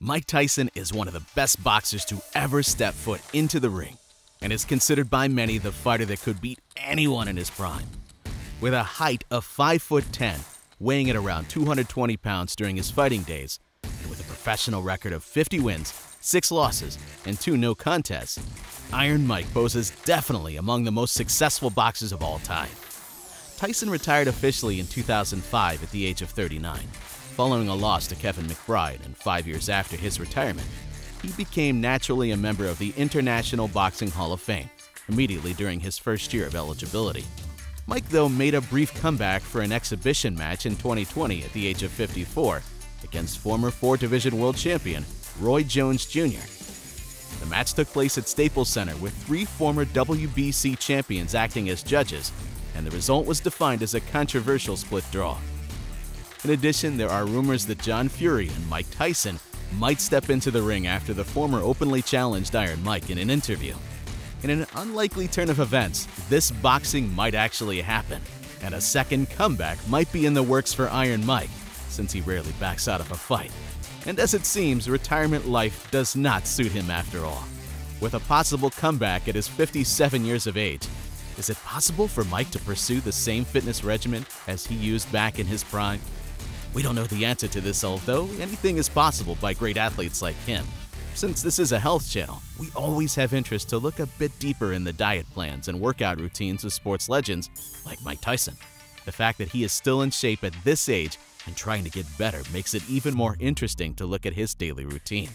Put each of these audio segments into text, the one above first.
Mike Tyson is one of the best boxers to ever step foot into the ring and is considered by many the fighter that could beat anyone in his prime. With a height of 5'10", weighing at around 220 pounds during his fighting days, and with a professional record of 50 wins, 6 losses, and 2 no contests, Iron Mike poses definitely among the most successful boxers of all time. Tyson retired officially in 2005 at the age of 39. Following a loss to Kevin McBride, and 5 years after his retirement, he became naturally a member of the International Boxing Hall of Fame immediately during his first year of eligibility. Mike, though, made a brief comeback for an exhibition match in 2020 at the age of 54 against former 4-division world champion Roy Jones Jr. The match took place at Staples Center with 3 former WBC champions acting as judges, and the result was defined as a controversial split draw. In addition, there are rumors that John Fury and Mike Tyson might step into the ring after the former openly challenged Iron Mike in an interview. In an unlikely turn of events, this boxing might actually happen, and a second comeback might be in the works for Iron Mike, since he rarely backs out of a fight. And as it seems, retirement life does not suit him after all. With a possible comeback at his 57 years of age, is it possible for Mike to pursue the same fitness regimen as he used back in his prime? We don't know the answer to this, although anything is possible by great athletes like him. Since this is a health channel, we always have interest to look a bit deeper in the diet plans and workout routines of sports legends like Mike Tyson. The fact that he is still in shape at this age and trying to get better makes it even more interesting to look at his daily routine.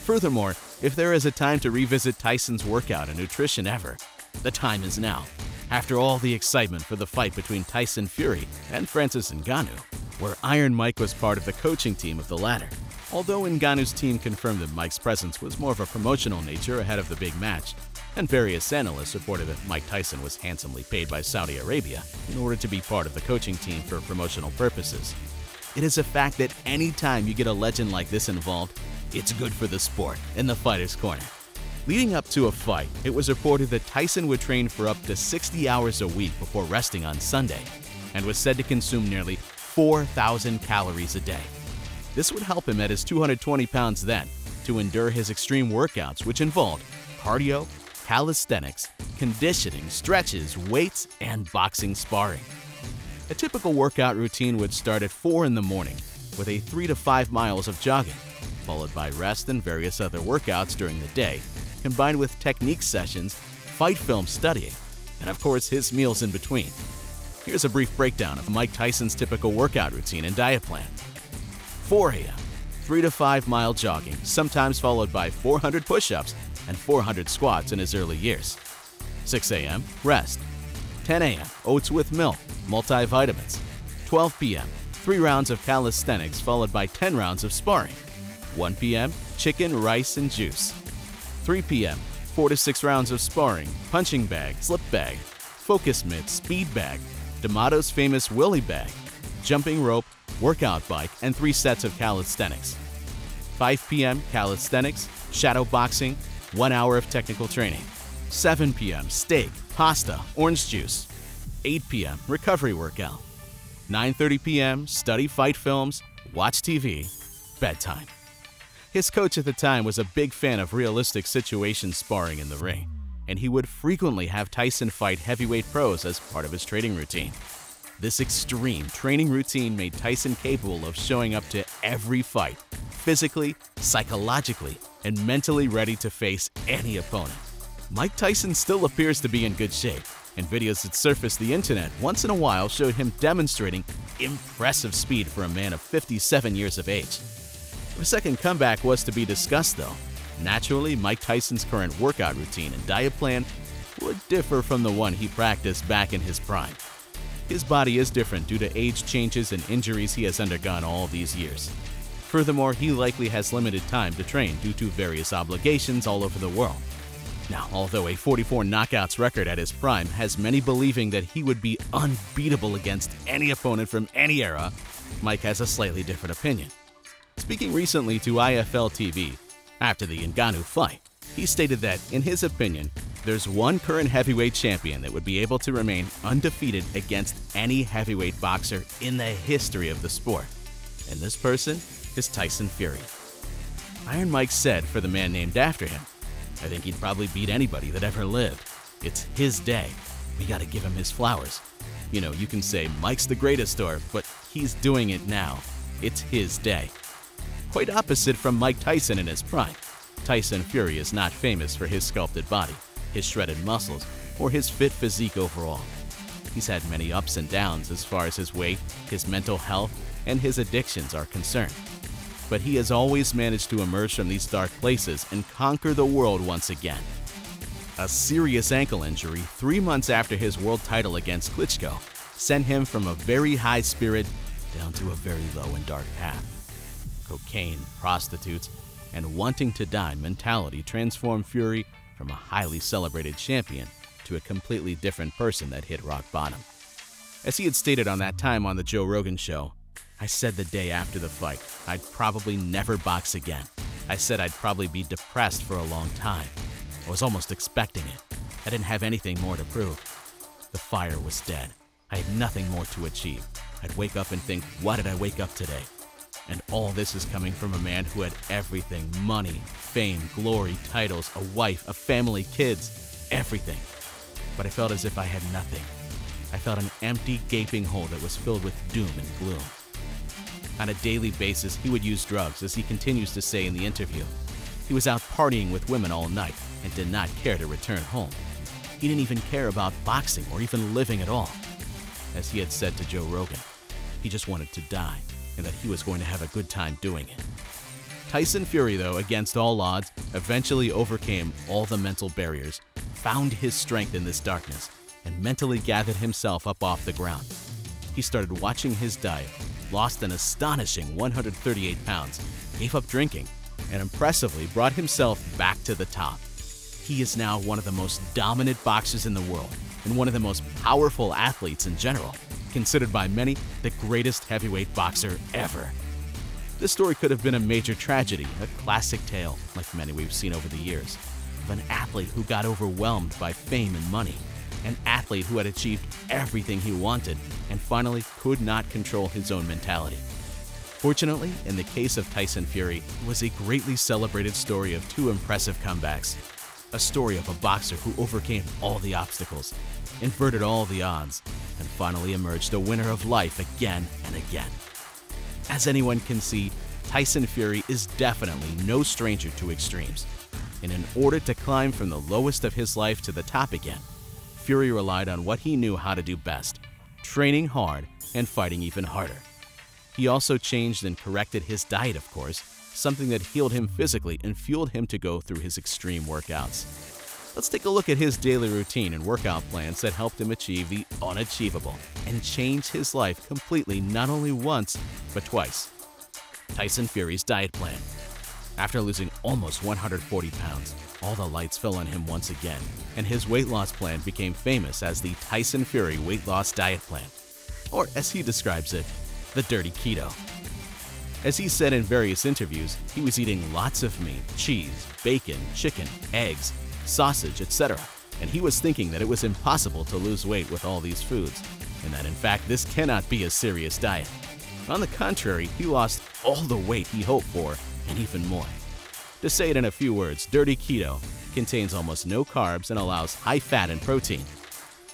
Furthermore, if there is a time to revisit Tyson's workout and nutrition ever, the time is now. After all the excitement for the fight between Tyson Fury and Francis Ngannou, where Iron Mike was part of the coaching team of the latter. Although Ngannou's team confirmed that Mike's presence was more of a promotional nature ahead of the big match, and various analysts reported that Mike Tyson was handsomely paid by Saudi Arabia in order to be part of the coaching team for promotional purposes. It is a fact that any time you get a legend like this involved, it's good for the sport and the fighter's corner. Leading up to a fight, it was reported that Tyson would train for up to 60 hours a week before resting on Sunday, and was said to consume nearly 4,000 calories a day. This would help him at his 220 pounds then to endure his extreme workouts, which involved cardio, calisthenics, conditioning, stretches, weights, and boxing sparring. A typical workout routine would start at 4 in the morning with a 3 to 5 miles of jogging, followed by rest and various other workouts during the day, combined with technique sessions, fight film studying, and of course his meals in between. Here's a brief breakdown of Mike Tyson's typical workout routine and diet plan. 4 a.m. 3 to 5 mile jogging, sometimes followed by 400 push-ups and 400 squats in his early years. 6 a.m. rest. 10 a.m. oats with milk, multivitamins. 12 p.m. 3 rounds of calisthenics followed by 10 rounds of sparring. 1 p.m. chicken, rice, and juice. 3 p.m. 4 to 6 rounds of sparring, punching bag, slip bag, focus mitt, speed bag, D'Amato's famous Willie bag, jumping rope, workout bike, and 3 sets of calisthenics. 5 p.m. calisthenics, shadow boxing, 1 hour of technical training. 7 p.m. steak, pasta, orange juice. 8 p.m. recovery workout. 9:30 p.m. study fight films, watch TV, bedtime. His coach at the time was a big fan of realistic situation sparring in the ring, and he would frequently have Tyson fight heavyweight pros as part of his training routine. This extreme training routine made Tyson capable of showing up to every fight, physically, psychologically, and mentally ready to face any opponent. Mike Tyson still appears to be in good shape, and videos that surfaced the internet once in a while showed him demonstrating impressive speed for a man of 57 years of age. A second comeback was to be discussed though. Naturally, Mike Tyson's current workout routine and diet plan would differ from the one he practiced back in his prime. His body is different due to age changes and injuries he has undergone all these years. Furthermore, he likely has limited time to train due to various obligations all over the world. Now, although a 44 knockouts record at his prime has many believing that he would be unbeatable against any opponent from any era, Mike has a slightly different opinion. Speaking recently to IFL TV, after the Ngannou fight, he stated that, in his opinion, there's one current heavyweight champion that would be able to remain undefeated against any heavyweight boxer in the history of the sport. And this person is Tyson Fury. Iron Mike said for the man named after him, "I think he'd probably beat anybody that ever lived. It's his day. We gotta give him his flowers. You know, you can say Mike's the greatest but he's doing it now. It's his day." Quite opposite from Mike Tyson in his prime. Tyson Fury is not famous for his sculpted body, his shredded muscles, or his fit physique overall. He's had many ups and downs as far as his weight, his mental health, and his addictions are concerned. But he has always managed to emerge from these dark places and conquer the world once again. A serious ankle injury 3 months after his world title against Klitschko sent him from a very high spirit down to a very low and dark path. Cocaine, prostitutes, and wanting to die mentality transformed Fury from a highly celebrated champion to a completely different person that hit rock bottom. As he had stated on that time on the Joe Rogan show, "I said the day after the fight, I'd probably never box again. I said I'd probably be depressed for a long time. I was almost expecting it. I didn't have anything more to prove. The fire was dead. I had nothing more to achieve. I'd wake up and think, why did I wake up today? And all this is coming from a man who had everything: money, fame, glory, titles, a wife, a family, kids, everything. But I felt as if I had nothing. I felt an empty, gaping hole that was filled with doom and gloom." On a daily basis, he would use drugs, as he continues to say in the interview. He was out partying with women all night and did not care to return home. He didn't even care about boxing or even living at all. As he had said to Joe Rogan, he just wanted to die and that he was going to have a good time doing it. Tyson Fury, though, against all odds, eventually overcame all the mental barriers, found his strength in this darkness, and mentally gathered himself up off the ground. He started watching his diet, lost an astonishing 138 pounds, gave up drinking, and impressively brought himself back to the top. He is now one of the most dominant boxers in the world and one of the most powerful athletes in general, considered by many the greatest heavyweight boxer ever. This story could have been a major tragedy, a classic tale, like many we've seen over the years, of an athlete who got overwhelmed by fame and money, an athlete who had achieved everything he wanted and finally could not control his own mentality. Fortunately, in the case of Tyson Fury, it was a greatly celebrated story of 2 impressive comebacks. A story of a boxer who overcame all the obstacles, inverted all the odds, and finally emerged a winner of life again and again. As anyone can see, Tyson Fury is definitely no stranger to extremes. And in order to climb from the lowest of his life to the top again, Fury relied on what he knew how to do best: training hard and fighting even harder. He also changed and corrected his diet, of course, something that healed him physically and fueled him to go through his extreme workouts. Let's take a look at his daily routine and workout plans that helped him achieve the unachievable and change his life completely, not only once, but twice. Tyson Fury's diet plan. After losing almost 140 pounds, all the lights fell on him once again, and his weight loss plan became famous as the Tyson Fury Weight Loss Diet Plan, or as he describes it, the Dirty Keto. As he said in various interviews, he was eating lots of meat, cheese, bacon, chicken, eggs, sausage, etc., and he was thinking that it was impossible to lose weight with all these foods, and that in fact this cannot be a serious diet. On the contrary, he lost all the weight he hoped for and even more. To say it in a few words, Dirty Keto contains almost no carbs and allows high fat and protein.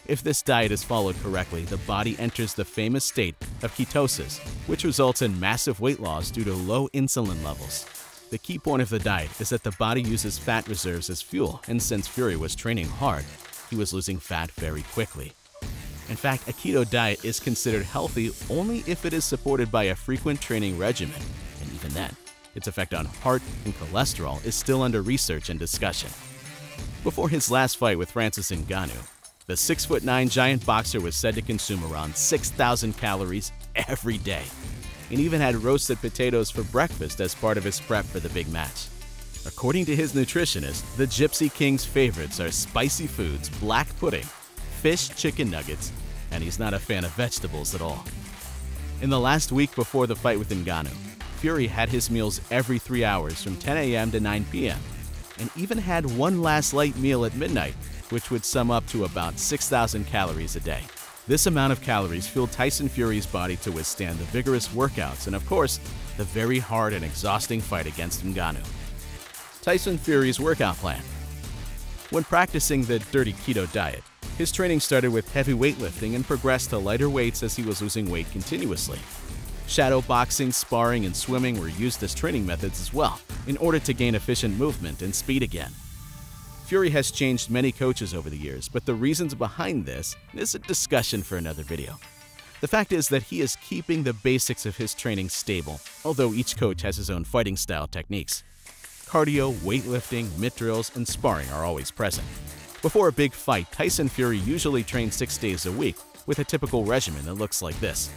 If this diet is followed correctly, the body enters the famous state of ketosis, which results in massive weight loss due to low insulin levels. The key point of the diet is that the body uses fat reserves as fuel, and since Fury was training hard, he was losing fat very quickly. In fact, a keto diet is considered healthy only if it is supported by a frequent training regimen, and even then, its effect on heart and cholesterol is still under research and discussion. Before his last fight with Francis Ngannou, the 6'9" giant boxer was said to consume around 6,000 calories every day, and even had roasted potatoes for breakfast as part of his prep for the big match. According to his nutritionist, the Gypsy King's favorites are spicy foods, black pudding, fish, chicken nuggets, and he's not a fan of vegetables at all. In the last week before the fight with Ngannou, Fury had his meals every 3 hours from 10 a.m. to 9 p.m., and even had one last light meal at midnight, which would sum up to about 6,000 calories a day. This amount of calories fueled Tyson Fury's body to withstand the vigorous workouts and, of course, the very hard and exhausting fight against Ngannou. Tyson Fury's workout plan. When practicing the dirty keto diet, his training started with heavy weightlifting and progressed to lighter weights as he was losing weight continuously. Shadow boxing, sparring, and swimming were used as training methods as well, in order to gain efficient movement and speed again. Fury has changed many coaches over the years, but the reasons behind this is a discussion for another video. The fact is that he is keeping the basics of his training stable, although each coach has his own fighting style techniques. Cardio, weightlifting, mitt drills, and sparring are always present. Before a big fight, Tyson Fury usually trains 6 days a week with a typical regimen that looks like this: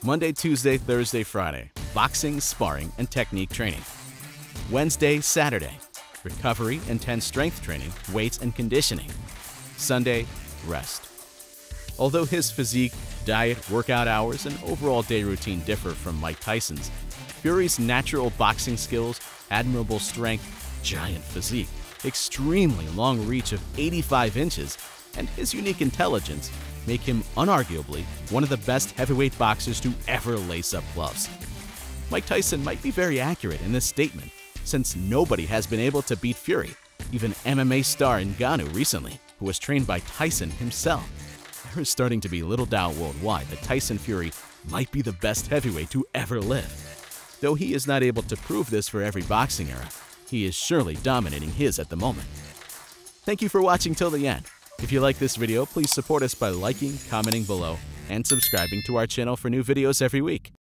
Monday, Tuesday, Thursday, Friday, boxing, sparring, and technique training. Wednesday, Saturday, recovery, intense strength training, weights, and conditioning. Sunday, rest. Although his physique, diet, workout hours, and overall day routine differ from Mike Tyson's, Fury's natural boxing skills, admirable strength, giant physique, extremely long reach of 85 inches, and his unique intelligence make him unarguably one of the best heavyweight boxers to ever lace up gloves. Mike Tyson might be very accurate in this statement, since nobody has been able to beat Fury, even MMA star Ngannou recently, who was trained by Tyson himself. There is starting to be little doubt worldwide that Tyson Fury might be the best heavyweight to ever live. Though he is not able to prove this for every boxing era, he is surely dominating his at the moment. Thank you for watching till the end. If you like this video, please support us by liking, commenting below, and subscribing to our channel for new videos every week.